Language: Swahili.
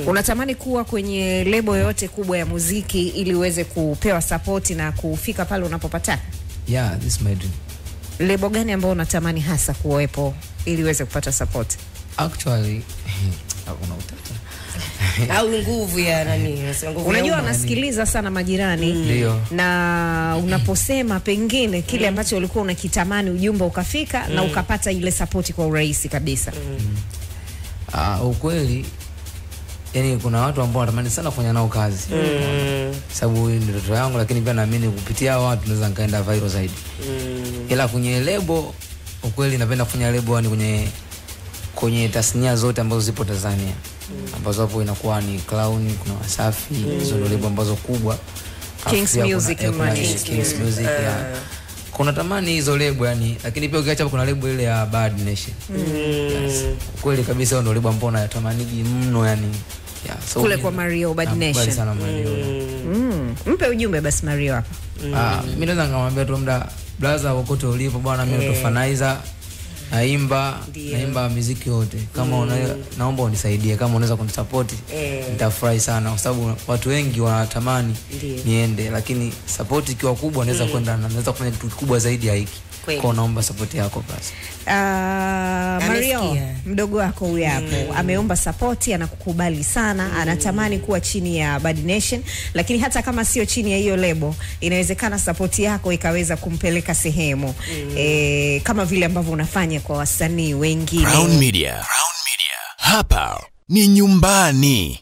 Unatamani kuwa kwenye lebo yote kubwa ya muziki ili uweze kupewa support na kufika pale unapopata? Yeah, this is my dream. Lebo gani ambayo unatamani hasa kuwepo ili uweze kupata support? Actually, hakuna utata. Au nguvu ya nani? Unajua nasikiliza sana majirani na unaposema pengine kile ambacho ulikuwa unakitamani ujumbe ukafika na ukapata ile support kwa urahisi kabisa. Ukweli yani kuna watu ambao wanatamani sana kufanya nao kazi. Sababu ni ndoto yangu, lakini pia naamini kupitia watu naweza nikaenda viral zaidi. Ila kwenye lebo ukweli napenda kufanya lebo ni kwenye tasnia zote ambazo zipo Tanzania. Ambazo hapo inakuwa ni Clown, kuna Wasafi, hizo ndio lebo ambazo kubwa. Kings Music Kings Music ya. Kuna tamani hizo lebo yani, lakini pia ukiacha kuna lebo ile ya Bad Nation. Yes. Kweli kabisa ndio lebo ambayo natamani mno yani. Yeah, so kule kwa Mario Bad Nation. Sana Mario. Mpe ujumbe basi Mario hapa. Mimi naweza ngamwambia tu mda brother kokote ulipo bwana, mimi nitofaniza naimba muziki yote. Kama naomba unisaidie, kama unaweza kunisupport nitafurahi sana, kwa sababu watu wengi wanatamani niende, lakini support ikiwa kubwa naweza kwenda na naweza kufanya kitu kikubwa zaidi ya hiki. Kwa naomba support yako basi. Mario, mdogo wako huyu hapo ameomba support, anakukubali sana, anatamani kuwa chini ya Bad Nation, lakini hata kama sio chini ya hiyo lebo, inawezekana support yako ikaweza kumpeleka sehemu kama vile ambavyo unafanya kwa wasanii wengine. Crown Media. Hapa ni nyumbani.